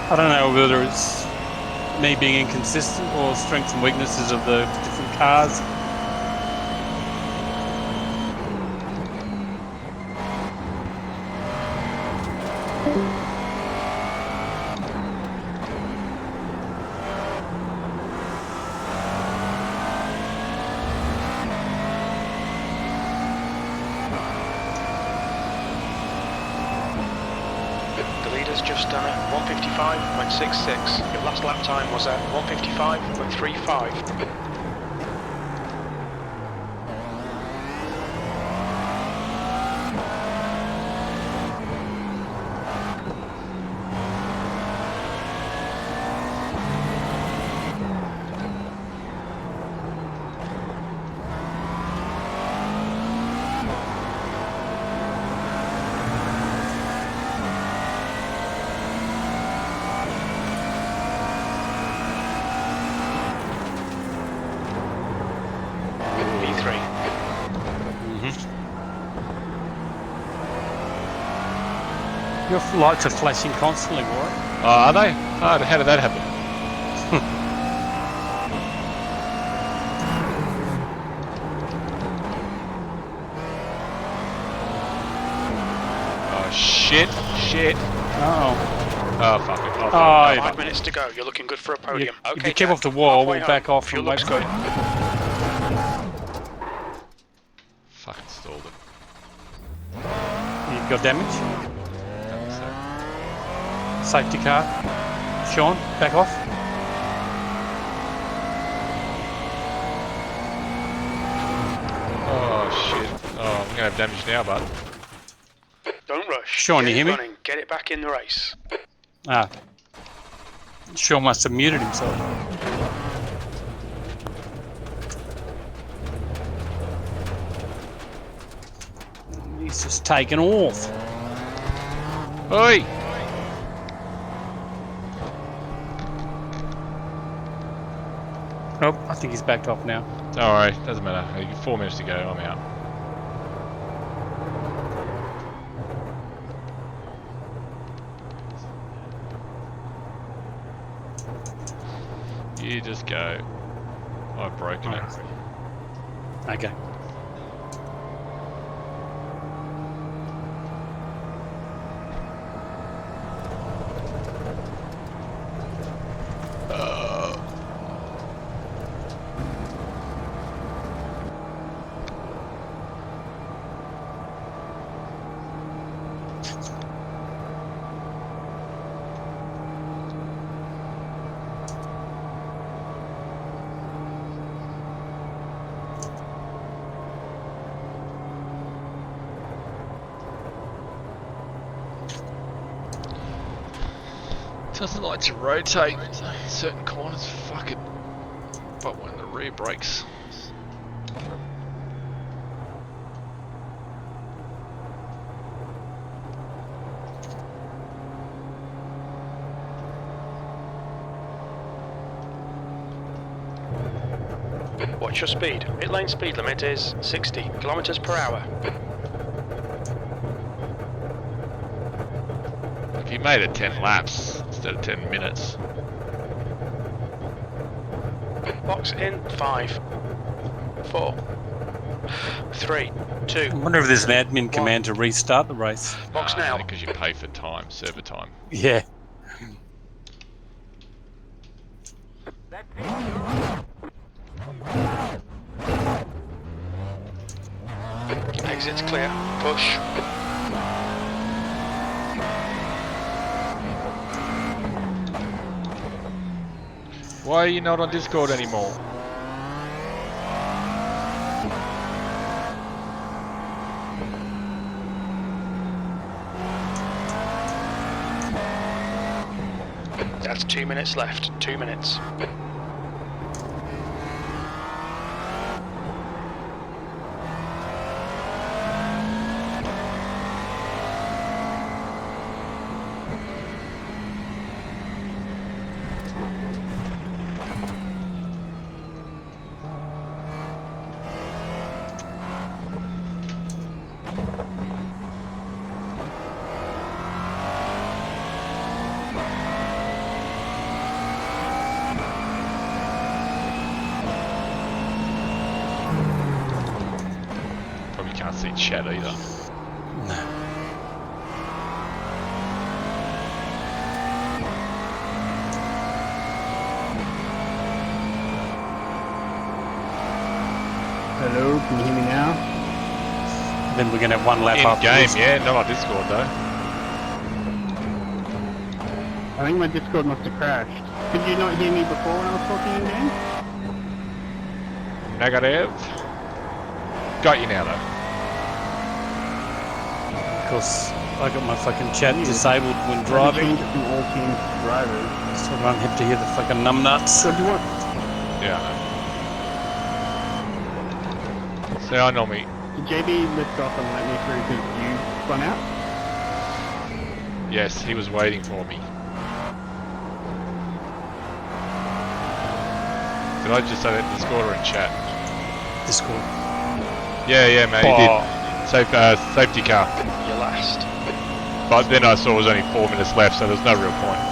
I don't know whether it's me being inconsistent or strengths and weaknesses of the different cars.
The leader's just done it. 155.66. Your last lap time was at 155.35.
Your lights are flashing constantly, Roy.
Oh, are they? Oh, how did that happen? Oh, shit. Oh, fuck it. Oh, fuck
Oh,
it.
5 minutes to go. You're looking good for a podium.
If
Okay,
you keep
Jack,
off the wall,
halfway
we'll back
home.
off
Fuel
and
looks
wait for
good.
Fucking stalled it.
You've got damage?
That was
Safety car. Sean, back off.
Oh, shit. Oh, I'm gonna have damage now, but...
Don't rush.
Sean,
Get
you
it
hear me?
running. Get it back in the race.
Ah. Sean must have muted himself. He's just taken off.
Oi!
Oh, I think he's backed off now.
Don't worry, doesn't matter. 4 minutes to go, I'm out. You just go. I've broken it.
Okay.
Doesn't like to rotate certain corners, fuck it. But when the rear brakes.
Watch your speed. Pit lane speed limit is 60 kilometers per hour.
If you made it 10 laps instead of 10 minutes.
Box in 5, 4, 3, 2.
I wonder if there's an admin command to restart the race.
Box now.
Because you pay for time, server time.
Yeah.
Exits clear. Push.
Why are you not on Discord anymore?
That's 2 minutes left. 2 minutes.
Probably can't see chat either.
No.
Hello, can you hear me now?
Then we're going to have one lap
In
after
game,
this.
yeah, not on Discord though.
I think my Discord must have crashed. Could you not hear me before when I was talking in game?
Negative. Got you now though.
Of course, I got my fucking chat
Yeah.
disabled when
I
driving,
changed it from all teams to drivers.
so I don't have to hear the fucking numbnuts.
So do you want?
Yeah, I know. So I normally...
Did JB lift off and let me through because you spun out?
Yes, he was waiting for me. Did I just say that in Discord or in chat?
Discord.
Yeah, mate, he did. Safety car.
You're last.
But then I saw it was only 4 minutes left, so there's no real point.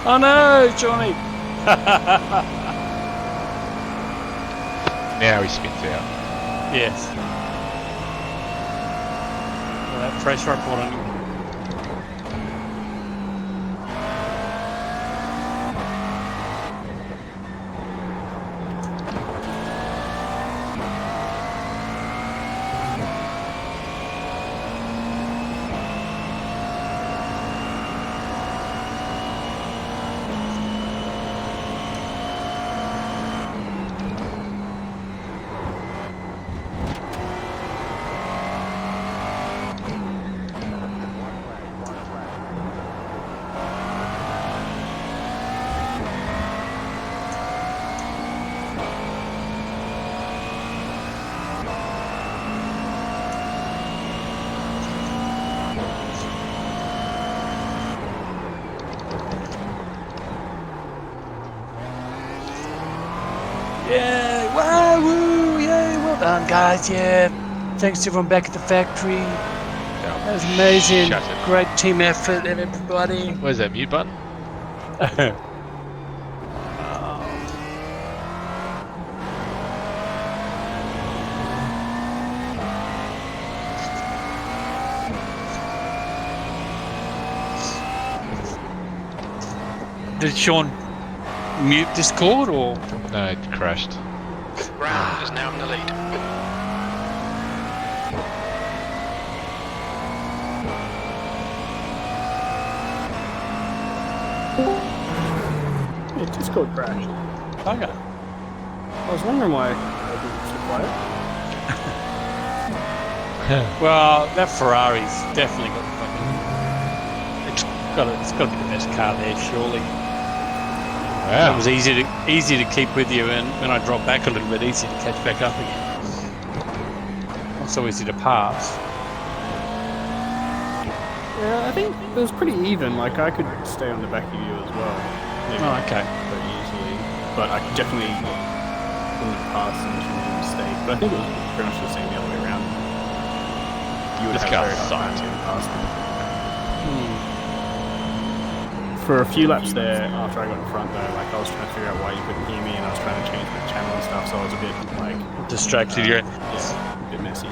Oh no, Johnny!
Now he spins out.
Yes. That pressure I put on him. Yeah, wow, woo, yeah, well done, guys, yeah. Thanks to everyone back at the factory. That was amazing.
Shut it.
Great team effort, everybody.
Where's that mute button?
Did Sean mute Discord or?
No, it crashed.
Brown is now in the lead.
Yeah, Discord crashed.
Okay.
I was wondering why I didn't so quiet.
Well, that Ferrari's definitely got fucking. It's got to be the best car there, surely.
Wow.
It was easy to keep with you, and when I dropped back a little bit, easy to catch back up again. Not so easy to pass.
Yeah, I think it was pretty even. Like, I could stay on the back of you as well. Maybe
Oh, okay.
very easily. But I definitely wouldn't have passed unless you made a mistake. But I think it was pretty much the same the other way around. You would
This
have a
car's
very hard time
sucked.
getting past me. For a few laps there, after I got in front though, like I was trying to figure out why you couldn't hear me, and I was trying to change the channel and stuff, so I was a bit like
Distracted, yeah.
yeah, a bit messy.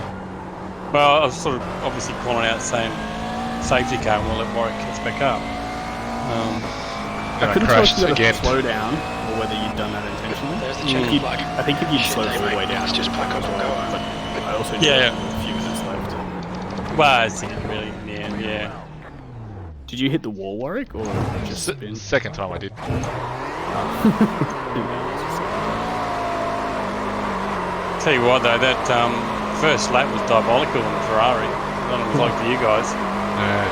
Well, I was sort of obviously calling out saying safety car and we'll let Warwick catch back up.
Then I
couldn't tell if
crashed
you got
again.
to slow down or whether you'd done that intentionally.
There's the
I think
checkered
you'd-
flag.
I think if you'd
Shit,
slowed
mate,
all the way down,
let's just pack up and go home.
But I also
Yeah,
with a few minutes left.
Well, it's really in the end, yeah.
Did you hit the wall, Warwick, or just spin?
Second time I did.
Tell you what though, that first lap was diabolical on the Ferrari. I don't know what it was like for you guys.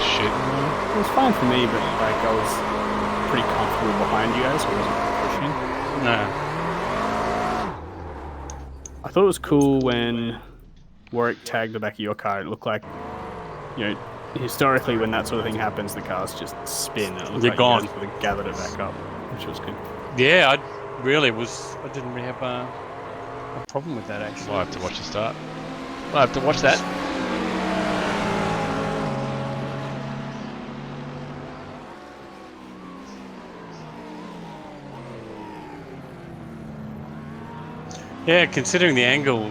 Shit.
It was fine for me, but like I was pretty comfortable behind you guys, so I wasn't pushing.
No.
I thought it was cool when Warwick tagged the back of your car. It looked like, you know, historically when that sort of thing happens, the cars just spin. And it looked
They're
like
gone.
you guys would have gathered it back up, which was good.
Yeah, I didn't really have a problem with that actually.
Might have to watch the start. Might have to watch that.
Yeah, considering the angle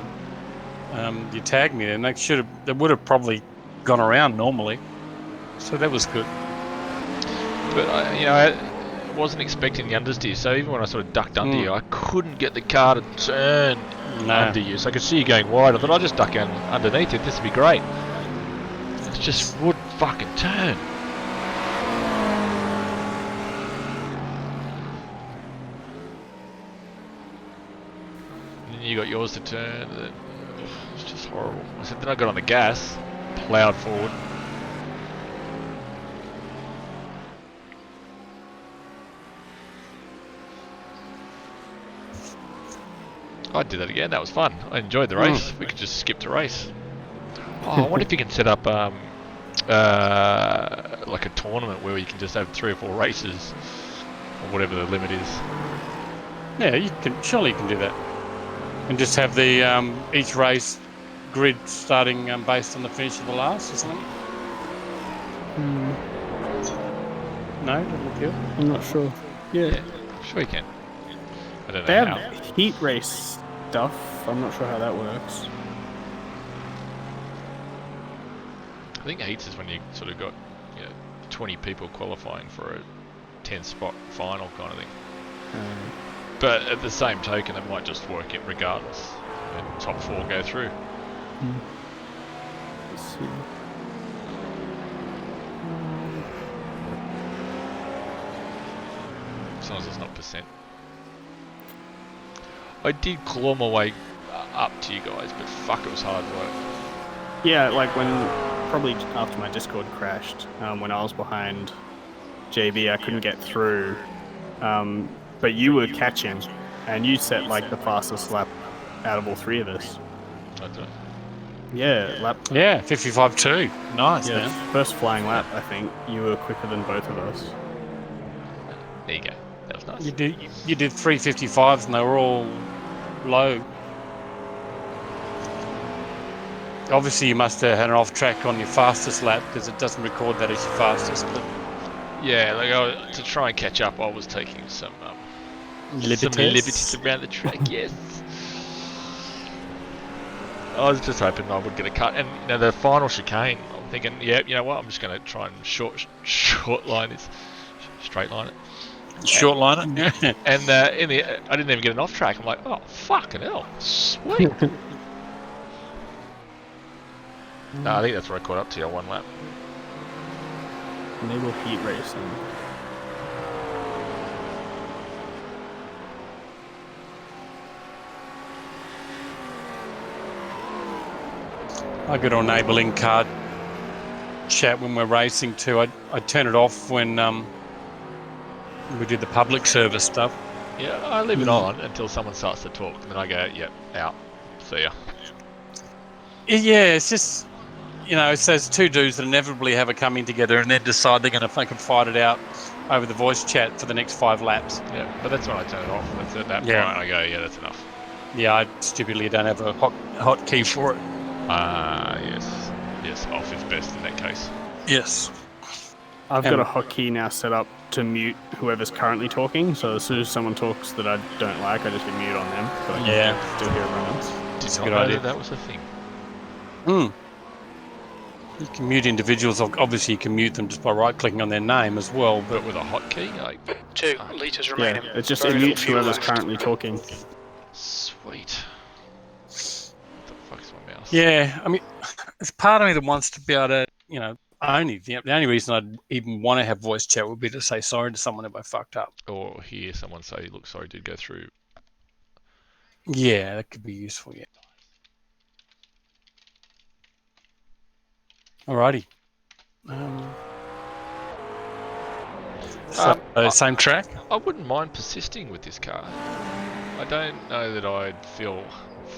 you tagged me in, they would have probably gone around normally. So that was good.
But I wasn't expecting the understeer, so even when I sort of ducked under you, I couldn't get the car to turn under you. So I could see you going wide. I thought I'll just duck underneath it. This would be great. It just wouldn't fucking turn. And then you got yours to turn. And it's just horrible. Then I got on the gas, ploughed forward. I'd do that again. That was fun. I enjoyed the race. We could just skip the race. Oh, I wonder if you can set up like a tournament where you can just have 3 or 4 races, or whatever the limit is.
Yeah, you can. Surely you can do that, and just have the each race grid starting based on the finish of the last or something. No, doesn't appeal.
I'm not sure. Yeah.
Sure you can. I don't
They
know how.
have heat race stuff. I'm not sure how that works.
I think heats is when you sort of got 20 people qualifying for a 10-spot final kind of thing. But at the same token, it might just work it regardless. And top 4 go through.
Let's see.
As long as it's not percent. I did claw my way up to you guys, but fuck, it was hard work.
Yeah, like probably after my Discord crashed, when I was behind JB, I couldn't get through. But you were catching, and you set like the fastest lap out of all 3 of us.
I don't know.
Yeah, lap.
Yeah, 55.2. Nice,
Yeah,
man.
first flying lap. I think you were quicker than both of us.
There you go. That was nice.
You did 3:55s and they were all low. Obviously, you must have had an off track on your fastest lap because it doesn't record that as your fastest. But
Yeah, like to try and catch up, I was taking some liberties around the track. Yes. I was just hoping I would get a cut, and the final chicane, I'm thinking, yeah, you know what? I'm just going to try and short line this, straight line it.
Short line it.
And I didn't even get an off track. I'm like, oh fucking hell, sweet. No, I think that's where I caught up to you on 1 lap.
Enable heat racing.
I got an enabling card chat when we're racing too. I turn it off when we do the public service stuff.
Yeah, I leave it on until someone starts to talk, and then I go, yep, out. See ya.
Yeah, it's just, it's those 2 dudes that inevitably have a coming together and then decide they're going to fucking fight it out over the voice chat for the next 5 laps.
Yeah, but that's when I turn it off. That's at that point I go, yeah, that's enough.
Yeah, I stupidly don't have a hot key for it.
Yes. Yes, off is best in that case.
Yes.
I've got a hotkey now set up to mute whoever's currently talking, so as soon as someone talks that I don't like, I just hit mute on them, so I can still hear everyone else.
Did
good
not know
idea.
that was a thing.
You can mute individuals. Obviously, you can mute them just by right-clicking on their name as well.
But with a hotkey,
2 litres remaining.
Yeah, it just
Very
mutes
little fuel
whoever's
left.
currently talking.
Sweet. What the fuck is my mouse?
Yeah, I mean, there's part of me that wants to be able to, the only reason I'd even want to have voice chat would be to say sorry to someone if I fucked up.
Or hear someone say, look, sorry, did go through.
Yeah, that could be useful, yeah. Alrighty. Same track?
I wouldn't mind persisting with this car. I don't know that I'd feel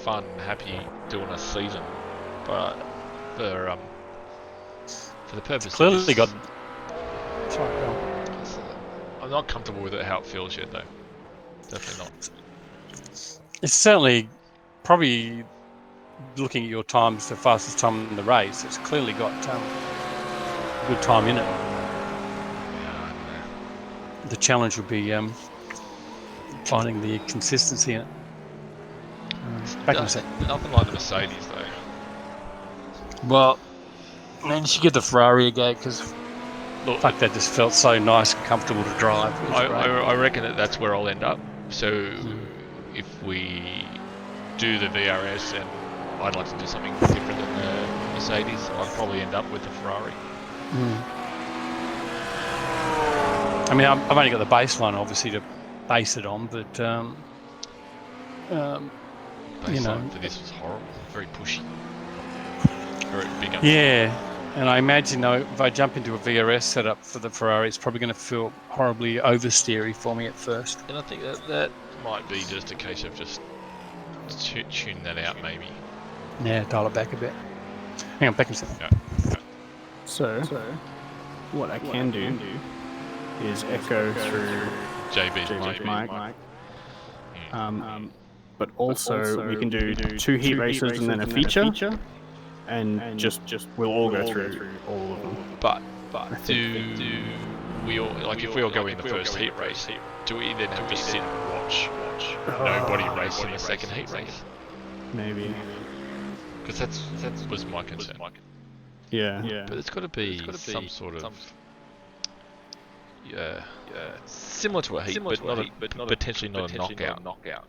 fun and happy doing a season, but for the purpose
Clearly
of this,
got... Sorry, go on.
I'm not comfortable with it how it feels yet though. Definitely not.
It's certainly probably looking at your times, the fastest time in the race. It's clearly got good time in it.
Yeah,
The challenge would be finding the consistency in it. Back in a sec.
nothing like the Mercedes though.
Well, man, you should give the Ferrari a go because
Look,
Fuck, that just felt so nice and comfortable to drive. It was great.
I reckon that's where I'll end up. So if we do the VRS, and I'd like to do something different than the Mercedes, I'd probably end up with the Ferrari.
I mean, I've only got the baseline, obviously, to base it on, but you know,
Baseline for this was horrible, very pushy, very big.
Yeah, and I imagine though, if I jump into a VRS setup for the Ferrari, it's probably going to feel horribly oversteery for me at first.
And I think that might be just a case of just tune that out, maybe.
Yeah, dial it back a bit. Hang on, back in a second.
Yeah.
So what I can do is echo through
JB's
mic. But also we can do 2 heat races and then a feature, and just we'll all go through all of them.
But do we all, like, if we all go in the first heat race, do we then have to sit and watch nobody race in the second heat race?
Maybe.
Because that was my concern.
Yeah.
But it's got to be some sort of similar to a heat, but potentially not a knockout.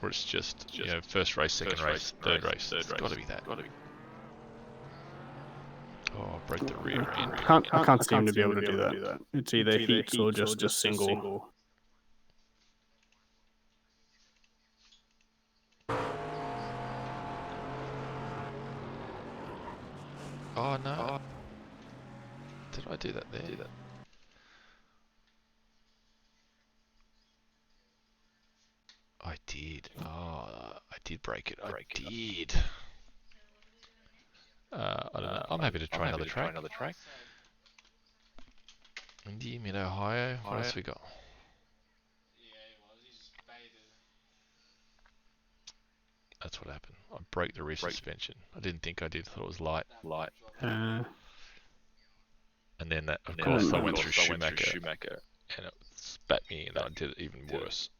Where it's just first race, second race, third race. It's got to be that. Oh, break the rear end.
I can't seem to be able to do that. It's either heats or just a single.
Oh no! Did I do that there? I did. Oh, I did break it. I did. I don't know. I'm happy to try another track. Indy, Mid-Ohio. What else we got? That's what happened. I broke the rear suspension. I didn't think I did. I thought it was light. And then that, of course, I went through Schumacher, and it spat me, and I did it even worse.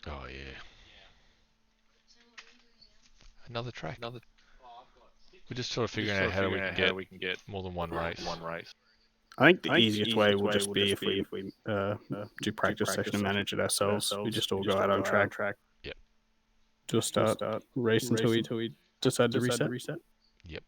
Oh yeah. Another track. We're just sort of figuring out how we can get more than one race.
I think the easiest way will just be if we do practice session and manage it ourselves. We just all go out on track.
Yep.
Just start race until we decide to reset.
Yep.